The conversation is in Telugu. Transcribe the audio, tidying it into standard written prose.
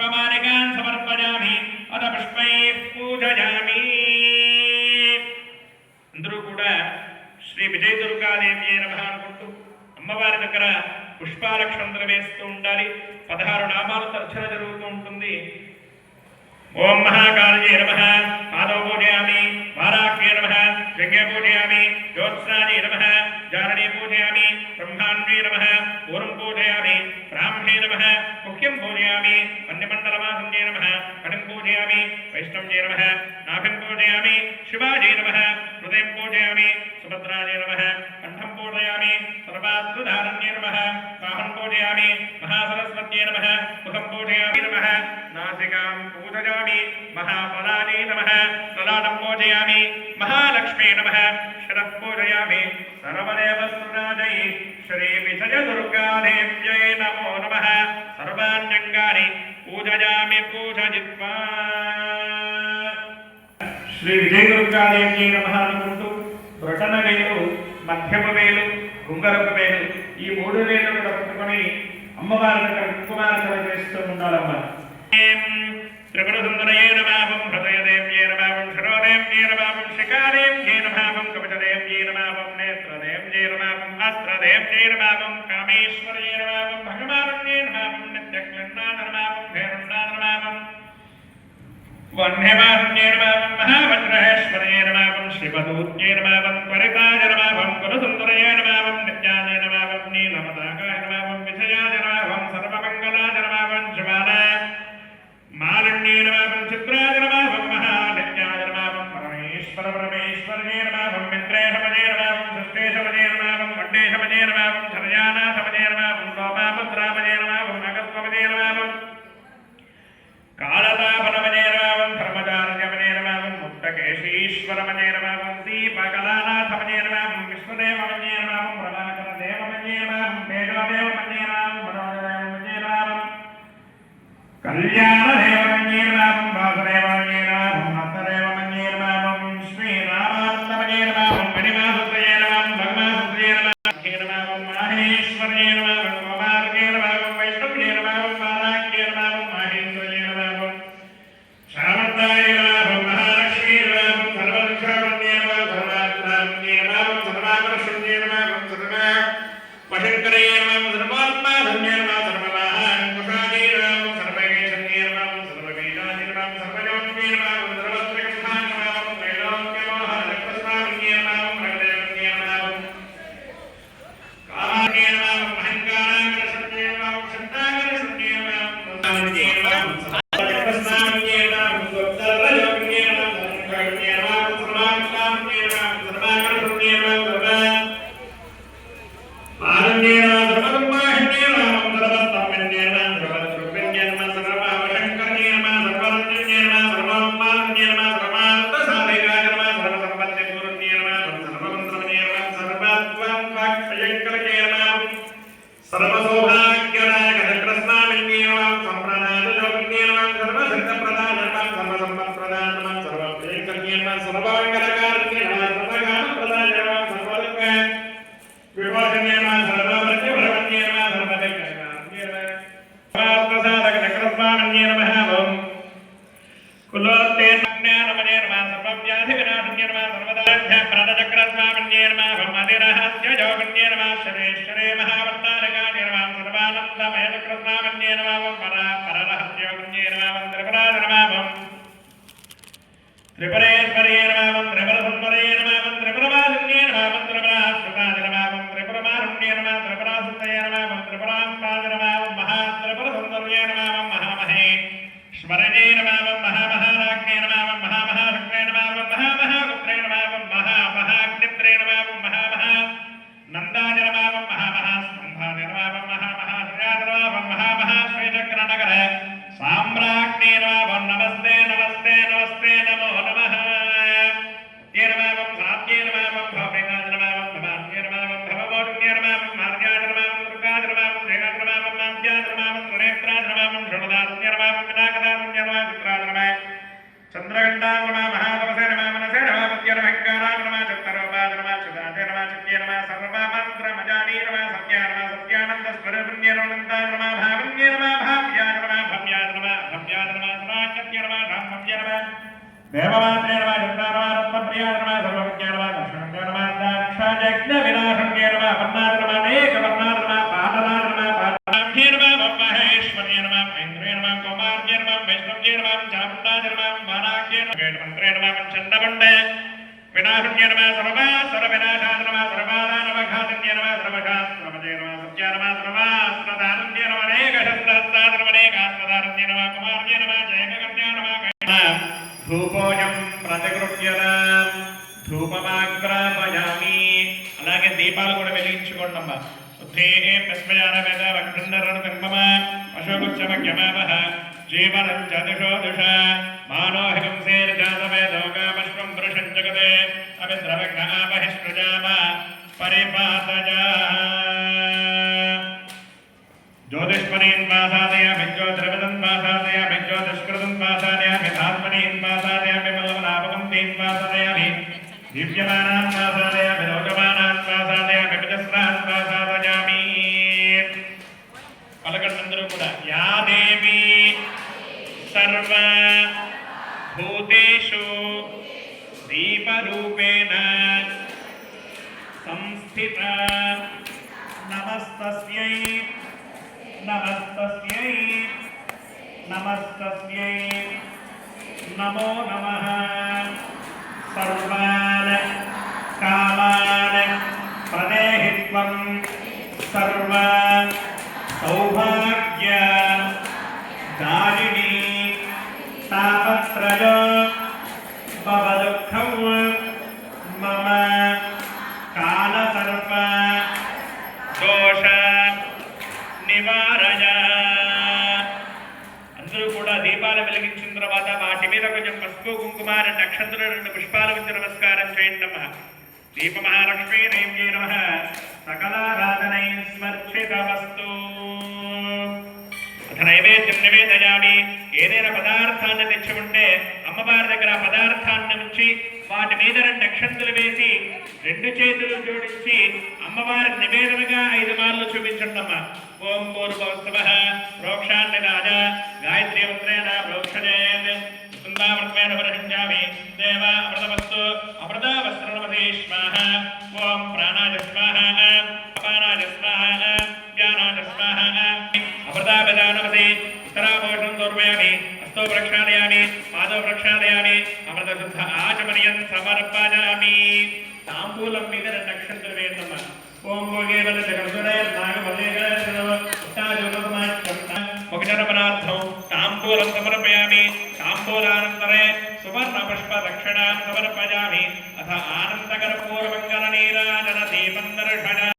पुष्पमालिकान् समर्पयामि अथ पुष्पैः पूजयामि। అందరూ కూడా శ్రీ విజయ దుర్గాదేవి నమః అనుకుంటూ అమ్మవారి దగ్గర పుష్పాలక్షంతలు వేస్తూ ఉండాలి. 16 నామాలతో అర్చన జరుగుతూ ఉంటుంది. ఓం మహాకాళయే నమః పాదౌ పూజయామి, వారాహ్యే నమః యజ్ఞే పూజయామి, జ్యోత్స్నాయే నమః జారణే పూజయామి, బ్రహ్మాండే నమః పూర్వం పూజయామి, బ్రాహ్మణే నమః ముఖ్యం పూజయామి, వన్యమండలవాసంజే నమః కటిం పూజయామి, వైష్ణవ్యే నమః నాభిం పూజయామి, శివాజే నమః హృదయం పూజయామి, సుభద్రాజే నమః కంఠం పూజయామి, సర్వాత్మధారణ్యే నమః బాహం పూజయామి, మహాసరస్వత్యే నమః ముఖం పూజయామి నమః నాసికాం పూజయామి, మహాఫలానే నమః లలాటం పూజయామి, మహాలక్ష్మే నమః శిరః పూజయామి, సర్వదేవస్వరాజై శ్రీ విజయ దుర్గాదేవ్యై నమో నమః సర్వాణ్యంగాని పూజయామి పూజయిత్వా. శ్రీ విజయ దుర్గాదేవ్యై నమః అనుకుంటూ బ్రొటన వేలు, మధ్యమ వేలు, గుంగరపు వేలు ఈ 3 వేలు కూడా పట్టుకొని అమ్మవారి దగ్గర కుంకుమార్చన చేస్తూ ఉండాలమ్మ. త్రిపురసుందరయే నమః హృదయదేవ్యే నమః శిరోదేవ్యే నమః శిఖాదేవ్యే నమః కవచదేవ్యే నమః నేత్రదేవ్యే నమః అస్త్రదేవ్యే నమః కామేశ్వర్యే నమః భగవాన్యే నమః నిత్యక్లిన్నాద నమః భైరవనాద నమః వన్యవాహన్యే నమః మహావజ్రేశ్వర్యే నమః శివదూత్యే నమః త్వరితాయ నమః కులసుందరయే నమః నిత్యాయ నమః నీలమదాకాయ నమః విజయాయ నమః సర్వమంగళాయ నమః జ్వాలా మాలిన్యే నమః చిత్రాయ నమః మహానిత్యాయ నమః పరమేశ్వర పరమేశ్వర్యే నమః మిత్రేశమజే నమః సృష్టేశమజే నమః వడ్డేశమజే నమః ధర్యానాథమజే నమః లోపాపద్రామజే నమః నగస్వమజే నమః కాళతాపనమజే నమః ధర్మచార్యమజే నమః ముక్తకేశీశ్వరమజే నమః దీపకళానాథమజే నమః విష్ణుదేవమజే నమః ప్రభాకరదేవమజే నమః మేఘదేవమజే నమః మనోజదేవమజే నమః కళ్యాణదేవమన్యే నమః వాసుదేవమన్యే నమః భక్తదేవమన్యే నమః శ్రీరామానందమన్యే నమః మణిమాసుత్రయే నమః భగవాసుత్రయే నమః మాహేశ్వర్యే నమః కుమార్యే నమః వైష్ణవ్యే నమః వారాహ్యే నమః మహేంద్రయే నమః శామంతాయ నమః మహాలక్ష్మీ నమః సర్వదక్షామన్యే నమః సర్వాత్మన్యే నమః సర్వాకర్షణ్యే నమః సర్వా వశంకరయే నమః సర్వాత్మాధన్యే నమః సర్వవాహంకుశాయే నమః సర్వవేషణ్యే నమః సర్వవేదాయ నమః సర్వయోగ్యే నమః సర్వత్రికస్థాయ నమః త్రైలోక్యమోహనకృష్ణాన్యే నమః భగదేవన్యే నమః కామాన్యే నమః మహంకారాకర్షణ్యే నమః శంతాకర్షణ్యే నమః సర్వజ్ఞే నమః సర్వత్రికస్థాన్యే నమః సర్వయోగ్యే నమః సర్వజ్ఞే నమః సర్వాంకాన్యే నమః సర్వాకర్షణ్యే నమః ఆనందే నమః సర్వబ్రహ్మాండే నమః సర్వస్తమ్యే నమః సర్వద్రువ్యే నమః సర్వవశంకర్యే నమః సర్వరంజన్యే నమః సర్వోపాన్యే నమః సర్వార్థసాధికాయ నమః సర్వసంపత్తిపూర్ణ్యే నమః సర్వమంత్రమయే నమః సర్వత్వం వాక్శయంకరయే నమః సర్వసౌభాగ్యదాయక చక్రస్నామిన్యే నమః సంప్రదాయయోగిన్యే నమః సర్వసిద్ధప్రదాయ నమః సర్వసంపత్ప్రదాయ నమః సర్వప్రియంకర్యే నమః సర్వమంగళకారిణ్యే నమః సర్వకామప్రదాయ నమః సర్వలోక విభోజన్యే నమః సర్వభద్రవన్యే నమః సర్వదేవన్యే నమః సర్వాత్మసాధక చక్రస్వామిన్యే నమః ఓం కులోత్తేజ్ఞానమనే నమః సర్వవ్యాధివినాశన్యే నమః సర్వదాభ్య ప్రణచక్రస్వామిన్యే నమః ఓం అధిరహస్యయోగిన్యే నమః శరేశ్వరే మహావర్తారకాయ నమః సర్వానందమయ చక్రస్వామిన్యే నమః ఓం పరరహస్యయోగిన్యే నమః ఓం త్రిపురాయ నమః ఓం త్రిపురేశ్వర్యే నమః ఓం త్రిపురసుందరయే నమః ఓం త్రిపురవాసిన్యే నమః ఓం త్రిపురాశ్రుతాయ నమః ఓం త్రిపురమారుణ్యే నమః త్రిపురాసుతయే నమః ఓం త్రిపురాంపాయ నమః ఓం మహాత్రిపురసుందర్యే నమః ఓం మహామహేశ్వరయే నమః ఓం మహామహారాజ్ఞే నమః ఓం మహామహాశక్రే నమః ఓం మహామహాగుప్త్రే నమః ఓం మహామహాగ్నిత్రే నమః ఓం మహామహానందాయ నమః ఓం మహామహాస్కంధాయ నమః ఓం మహామహాశ్రేయాయ నమః ఓం మహామహాశ్రీచక్రనగ सर्वज्ञान नमः कृष्णज्ञान नमः दाक्षायज्ञ विनाशज्ञ नमः पन्नाद नमः अनेक पन्नाद नमः पादलाद नमः पादाभ्ये नमः महेश्वर्य नमः ऐन्द्रिय नमः कौमार्य नमः वैष्णव्य नमः चामुण्डाय नमः वाराग्य नमः मंत्रे नमः चण्डमण्डे विनाशज्ञ नमः सर्वासुर विनाशाय नमः सर्वादान नमः घातज्ञ नमः सर्वशास्त्रमजय नमः सत्य नमः सर्वास्त्रदानज्ञ नमः अनेक शस्त्रहस्ताद नमः अनेकास्त्रदानज्ञ नमः कुमार्य नमः जयककन्या नमः धूपोऽयं प्रतिगृह्यतां ధూపమాగ్రాపయామి అలాగే దీపాలు కూడా వెలిగించుకోండి అమ్మా శుద్ధే ప్రస్మయాన వేద వక్షండరణ ధర్మమ అశోకుచ్చమజ్ఞమావహ జీవనం చతుషో దుష మానోహికం సేర్జాతవేదోగామశ్వం పురుషం జగతే అవిద్రవజ్ఞాపహిష్కృజామ పరిపాతజా ज्योतिष्मनीन् पासादयामि ज्योतिर्विदन् पासादयामि ज्योतिष्कृतं पासादयामि आत्मनीन् पासादयामि मल्लवनापकन्तीन् पासादयामि दिव्यमानान् पासादयामि रोचमानान् पासादयामि विजस्रान् पासादयामि पलकण्डंदरू कूडा या देवी सर्वभूतेषु दीपरूपेण संस्थिता नमस्तस्यै नमस्तस्यै नमस्तस्यै नमो नमः सर्वान् कामान् प्रदेहि त्वं सर्व सौभाग्य दायिनी तापत्रय भवदुःखं मम कालसर्प दोष నివారయ అందరూ కూడా దీపాలు వెలిగించిన తర్వాత వాటి మీద కొంచెం పసుపు కుంకుమ రెండు అక్షంతలు రెండు పుష్పాలు ఉంచి నమస్కారం చేయండి అమ్మా దీప మహాలక్ష్మీ దేవ్యై నమః సకలారాధనై స్మర్చిత వస్తు అథ నైవేద్యం నివేదయామి ఏదైనా పదార్థాన్ని తెచ్చి ఉంటే అమ్మవారి దగ్గర పదార్థాన్ని ఉంచి వాటి మీద రెండు అక్షంతలు వేసి రెండు చేతులు జోడించి అమ్మవారి నివేదనగా 5 మార్లు చూపించండమ్మా ఓం పూర్వోత్సవః ప్రోక్షాన్నిదాయ గాయత్రీ మంత్రేణ ప్రోక్షయేత్ కుందామృతేన పరిహృజ్యామి దేవ అమృతవస్తు అమృతవస్త్రనమతే స్వాహ ఓం ప్రాణాయ స్వాహ అపానాయ స్వాహ జ్ఞానాయ స్వాహ అమృతాభిదానమతే ఉత్తరాభూషణం దూర్వయామి హస్తో ప్రక్షాళయామి పాదో ప్రక్షాళయామి అమృతశుద్ధ ఆచమనీయం సమర్పయామి తాంబూలం మీద రెండు అక్షంతలు వేయండమ్మా ఓం భోగేవల జగద్గుణే నాగవల్లేకరపనార్థం తాంబూలం సమర్పయామి తాంబూలానంతరే సువర్ణ పుష్ప దక్షిణాం సమర్పయామి అథ ఆనందకర పూర్వమంగళ నీరాజన దీపం దర్శన